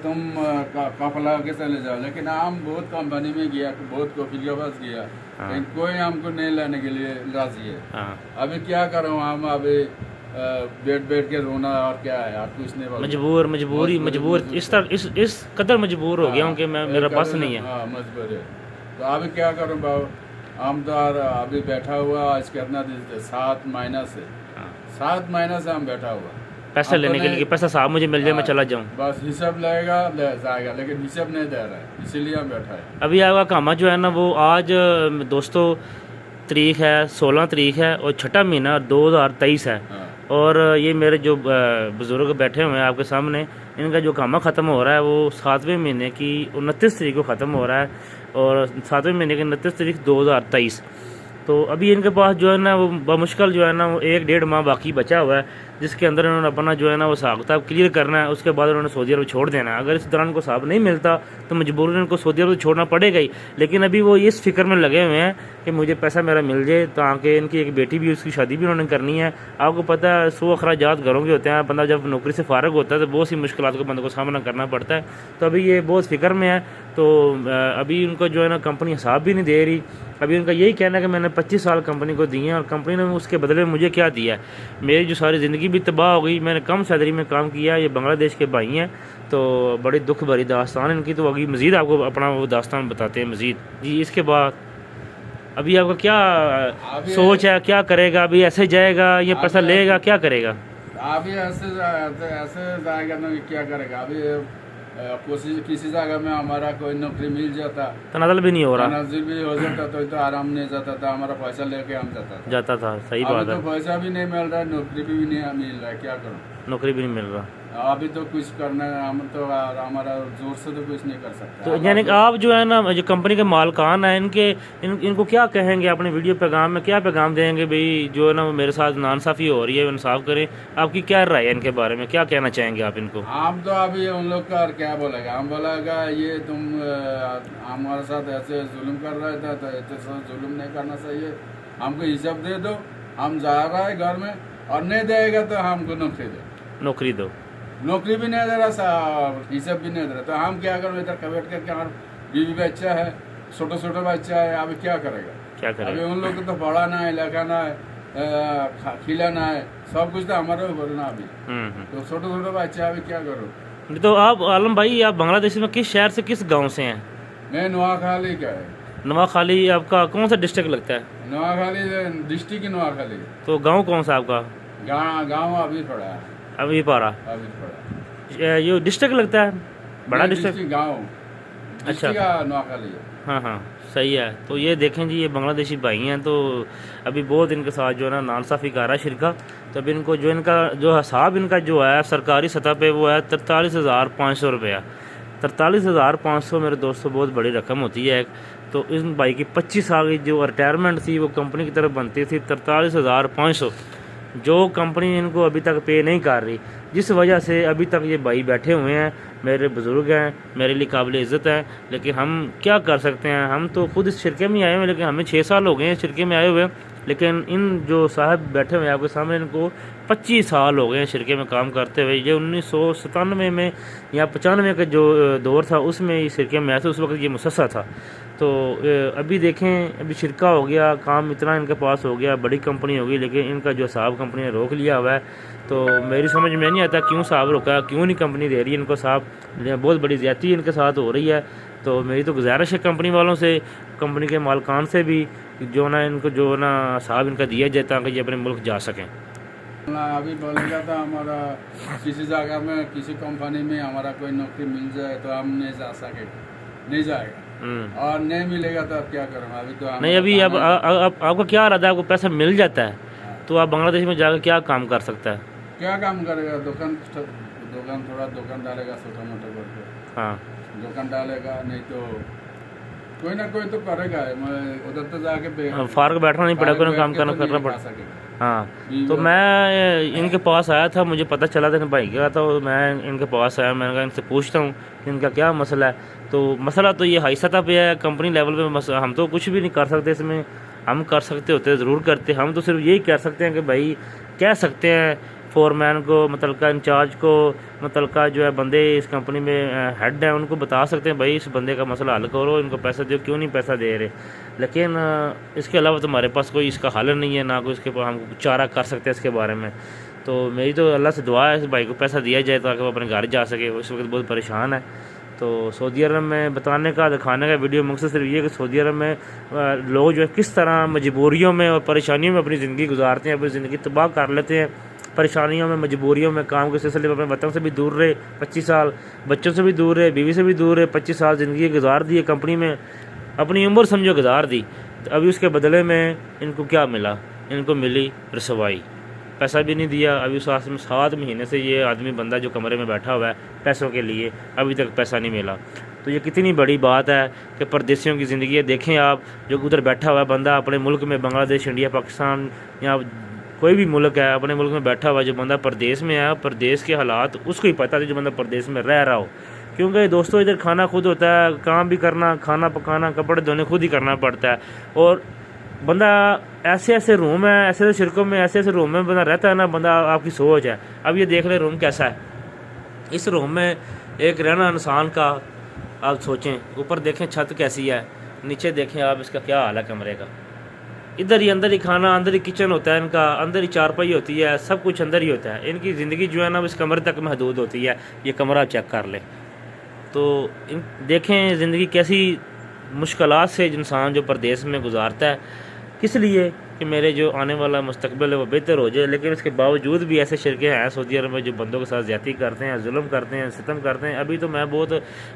तुम काफला के चले जाओ, लेकिन हम बहुत कंपनी में गया, बहुत कॉफी के पास गया, हाँ। लेकिन कोई हमको नहीं लेने के लिए राजी है। हाँ, अभी क्या करूँ हम, अभी बैठ बैठ के रोना और क्या है यार, कुछ नहीं बोलना। मजबूर इस तरह इस कदर मजबूर हो गया हूँ कि मैं मेरा बस नहीं है। हाँ मजबूर है। तो अभी क्या करूँ बाबू, हम तो अभी बैठा हुआ आज कितना दिन से, 7 महीना से, हाँ। 7 महीना से हम बैठा हुआ। पैसा लेने के लिए, पैसा साहब मुझे मिल जाए मैं चला जाऊँ। बस हिसाब लगेगा ले जाएगा, लेकिन हिसाब नहीं दे रहा है, इसीलिए हम बैठा है। अभी आपका कामा जो है ना वो आज दोस्तों तारीख है 16 तारीख है और 6वां महीना 2023 है। हाँ। और ये मेरे जो बुज़ुर्ग बैठे हुए हैं आपके सामने, इनका जो कामा ख़त्म हो रहा है वो 7वें महीने की 29 तारीख को ख़त्म हो रहा है, और 7वें महीने की 29 तारीख 2023। तो अभी इनके पास जो है ना वो बमुश्किल जो है ना वो 1-1.5 माह बाकी बचा हुआ है, जिसके अंदर इन्होंने अपना जो है ना वो हिसाब किताब क्लियर करना है। उसके बाद उन्होंने सऊदी अरब छोड़ देना है। अगर इस दौरान को हिसाब नहीं मिलता तो मजबूरन इनको सऊदी अरब छोड़ना पड़ेगा ही। लेकिन अभी वो इस फिक्र में लगे हुए हैं कि मुझे पैसा मेरा मिल जाए, ताकि इनकी एक बेटी भी, उसकी शादी भी उन्होंने करनी है। आपको पता है 100 अखराजात घरों के होते हैं, बंदा जब नौकरी से फारग होता है तो बहुत सी मुश्किलात को बंदे को सामना करना पड़ता है। तो अभी ये बहुत फिक्र में है। तो अभी उनको जो है ना कंपनी हिसाब भी नहीं दे रही। अभी उनका यही कहना है कि मैंने 25 साल कंपनी को दिए हैं और कंपनी ने उसके बदले में मुझे क्या दिया है। मेरी जो सारी ज़िंदगी भी तबाह हो गई, मैंने कम सैलरी में काम किया। ये बांग्लादेश के भाई हैं, तो बड़ी दुख भरी दास्तान इनकी। तो अभी मज़ीद आपको अपना वो दास्तान बताते हैं मज़ीद जी। इसके बाद अभी आपका क्या सोच है, क्या करेगा? अभी ऐसे जाएगा या पैसा लेगा, क्या करेगा? अभी ऐसे जाएगा ना, क्या करेगा? अभी कोशिश किसी जगह में हमारा कोई नौकरी मिल जाता, तनाज़ुल भी नहीं हो रहा, तनाज़ुल भी हो जाता तो आराम नहीं जाता था, हमारा पैसा लेके हम जाता था। सही अभी बात है। तो पैसा भी नहीं मिल रहा है, नौकरी भी नहीं मिल रहा है, क्या करूँ? नौकरी भी नहीं मिल रहा। अभी तो कुछ करना है, हम तो हमारा जोर से तो कुछ नहीं कर सकते। तो यानी कि आप जो है ना जो कंपनी के मालकान हैं इनको क्या कहेंगे? अपने वीडियो पैगाम में क्या पैगाम देंगे भाई जो है ना वो मेरे साथ नाइंसाफ़ी हो रही है, इंसाफ करें। आपकी क्या राय है इनके बारे में, क्या कहना चाहेंगे आप इनको? हम तो अभी उन लोग का क्या बोलेगा, हम बोलेगा ये तुम हमारे साथ ऐसे जुल्म कर रहे थे, तो ऐसे जुल्म नहीं करना चाहिए, हमको हिसाब दे दो, हम जा रहा है घर में, और नहीं देगा तो हमको नौकरी दो। नौकरी भी नहीं दे रहा, हिसाब भी नहीं दे रहा, तो हम क्या करें? इधर बैठ करके, हमारा बीवी बच्चा है, छोटा बच्चा है, अभी क्या करेगा? अभी उन लोग को तो पढ़ाना है, लिखाना है, खिलाना है, सब कुछ तो हमारे ऊपर ना। अभी तो छोटा बच्चा, अभी क्या करो? तो आप आलम भाई, आप बांग्लादेश में किस शहर से, किस गाँव से हैं? मैं नवाखाली का है। नवाखाली आपका कौन सा डिस्ट्रिक्ट लगता है? नवाखाली डिस्ट्रिक्ट ही नवाखाली। तो गाँव कौन सा आपका? गाँव अभी पड़ा है, अभी पारा। ये डिस्ट्रिक्ट लगता है, बड़ा डिस्ट्रिक्ट गाँव। अच्छा, नवाखाली। हाँ सही है। तो ये देखें जी, ये बांग्लादेशी भाई हैं, तो अभी बहुत इनके साथ जो है ना नाइंसाफ़ी कर रहा है शिरका। तो अभी इनको जो इनका जो हिसाब इनका जो है सरकारी सतह पे वो है 43,500 रुपया। 43,500 मेरे दोस्तों बहुत बड़ी रकम होती है। तो इन भाई की 25 साल की जो रिटायरमेंट थी वो कंपनी की तरफ बनती थी 43,500, जो कंपनी इनको अभी तक पे नहीं कर रही, जिस वजह से अभी तक ये भाई बैठे हुए हैं। मेरे बुज़ुर्ग हैं, मेरे लिए काबिल इज़्ज़त हैं, लेकिन हम क्या कर सकते हैं? हम तो खुद इस शिरके में आए हुए हैं, लेकिन हमें 6 साल हो गए हैं शिरके में आए हुए। लेकिन इन जो साहब बैठे हुए हैं आपके सामने, इनको 25 साल हो गए हैं शिरके में काम करते हुए। ये 1997 में या 95 का जो दौर था उसमें ये शिरके में आए थे, उस वक्त ये मुसस्सा था। तो अभी देखें, अभी शिरका हो गया, काम इतना इनके पास हो गया, बड़ी कंपनी हो गई, लेकिन इनका जो साहब कंपनी ने रोक लिया हुआ है। तो मेरी समझ में नहीं आता क्यों साहब रोका, क्यों नहीं कंपनी दे रही है इनको साहब। बहुत बड़ी ज़्यादती इनके साथ हो रही है। तो मेरी तो गुजारिश है कंपनी वालों से, कंपनी के मालकान से भी, जो ना इनको जो ना साहब इनका दिया जाए ताकि ये अपने मुल्क जा सकें। अभी बोलेगा तो हमारा किसी जगह में, किसी कंपनी में हमारा कोई नौकरी मिल जाए तो हम नहीं जा सके, नहीं जाएगा, और नहीं मिलेगा तो अब क्या करूँ? अभी तो नहीं, अभी अब आपका क्या इरादा है? आपको पैसा मिल जाता है तो आप बांग्लादेश में जाकर क्या काम कर सकता है? क्या काम करेगा? दुकान थोड़ा दुकान डालेगा, छोटा मोटा करके। हाँ, दुकान डालेगा, नहीं तो कोई ना कोई तो करेगा। उधर तो जाके फारग बैठना नहीं पड़ा, कोई काम करना पड़ा। हाँ, तो मैं इनके पास आया था, मुझे पता चला था भाई क्या था, मैं इनके पास आया, मैंने कहा इनसे पूछता हूँ कि इनका क्या मसला है। तो मसला तो ये हाई सतह पे है, कंपनी लेवल पे हम तो कुछ भी नहीं कर सकते इसमें। हम कर सकते होते ज़रूर करते, हम तो सिर्फ यही कह सकते हैं कि भाई कह सकते हैं फोरमैन को, मुतलका इंचार्ज को, मुतलका जो है बंदे इस कंपनी में हेड हैं, उनको बता सकते हैं भाई इस बंदे का मसला हल करो, इनको पैसा दो, क्यों नहीं पैसा दे रहे। लेकिन इसके अलावा तो हमारे पास कोई इसका हल नहीं है, ना कोई इसके हम चारा कर सकते हैं इसके बारे में। तो मेरी तो अल्लाह से दुआ है इस भाई को पैसा दिया जाए ताकि वो अपने घर जा सके, उस वक्त बहुत परेशान है। तो सऊदी अरब में बताने का, दिखाने का वीडियो मकसद सिर्फ ये कि सऊदी अरब में लोग जो है किस तरह मजबूरियों में और परेशानियों में अपनी ज़िंदगी गुजारते हैं, अपनी ज़िंदगी तबाह कर लेते हैं। परेशानियों में, मजबूरियों में, काम के सिलसिले में अपने वतन से भी दूर रहे 25 साल, बच्चों से भी दूर रहे, बीवी से भी दूर रहे, 25 साल ज़िंदगी गुजार दी है कंपनी में, अपनी उम्र समझो गुजार दी। तो अभी उसके बदले में इनको क्या मिला? इनको मिली रसवाई, पैसा भी नहीं दिया। अभी उस 7 महीने से ये आदमी बंदा जो कमरे में बैठा हुआ है पैसों के लिए, अभी तक पैसा नहीं मिला। तो ये कितनी बड़ी बात है कि परदेशियों की ज़िंदगी है। देखें आप, जो उधर बैठा हुआ है बंदा अपने मुल्क में, बांग्लादेश, इंडिया, पाकिस्तान या कोई भी मुल्क है, अपने मुल्क में बैठा हुआ जो बंदा परदेश में है, परदेश के हालात उसको ही पता है जो बंदा परदेश में रह रहा हो। क्योंकि दोस्तों इधर खाना खुद होता है, काम भी करना, खाना पकाना, कपड़े धोने खुद ही करना पड़ता है। और बंदा ऐसे ऐसे रूम है, ऐसे ऐसे शिरकों में, ऐसे ऐसे रूम में बंदा रहता है ना, बंदा आपकी सोच है। अब ये देख ले रूम कैसा है, इस रूम में एक रहना इंसान का आप सोचें। ऊपर देखें छत कैसी है, नीचे देखें आप इसका क्या हाल है कमरे का। इधर ही अंदर ही खाना, अंदर ही किचन होता है इनका, अंदर ही चारपाई होती है, सब कुछ अंदर ही होता है। इनकी ज़िंदगी जो है ना इस कमरे तक महदूद होती है। ये कमरा चेक कर लें तो देखें ज़िंदगी कैसी मुश्किलात से इंसान जो परदेश में गुजारता है, किस लिए कि मेरे जो आने वाला मुस्तकबिल है वो बेहतर हो जाए। लेकिन उसके बावजूद भी ऐसे शिरके हैं सऊदी अरब में जो बंदों के साथ ज़्यादती करते हैं, जुल्म करते हैं, सितम करते हैं। अभी तो मैं बहुत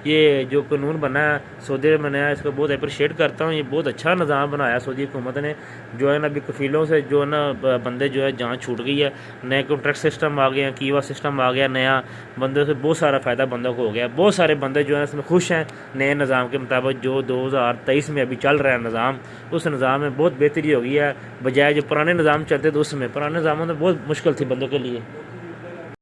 ये जो कानून बना है सऊदी अरब में नया, इसको बहुत अप्रिशिएट करता हूँ। ये बहुत अच्छा निज़ाम बनाया सऊदी हुकूमत ने, जो है ना अभी कफ़ीलों से जो है ना बंदे जो है जान छूट गई है, नए कॉन्ट्रैक्ट सिस्टम आ गए हैं, कीवा सिस्टम आ गया नया, बंदों से बहुत सारा फ़ायदा बंदों को हो गया। बहुत सारे बंदे जो है इसमें खुश हैं नए निज़ाम के मुताबिक जो 2023 में अभी चल रहा है निज़ाम। उस निज़ाम में बहुत बेहतरी हो गई है बजाय जो पुराने निज़ाम चलते थे उसमें। पुराने निज़ामों में बहुत मुश्किल थी बंदों के लिए।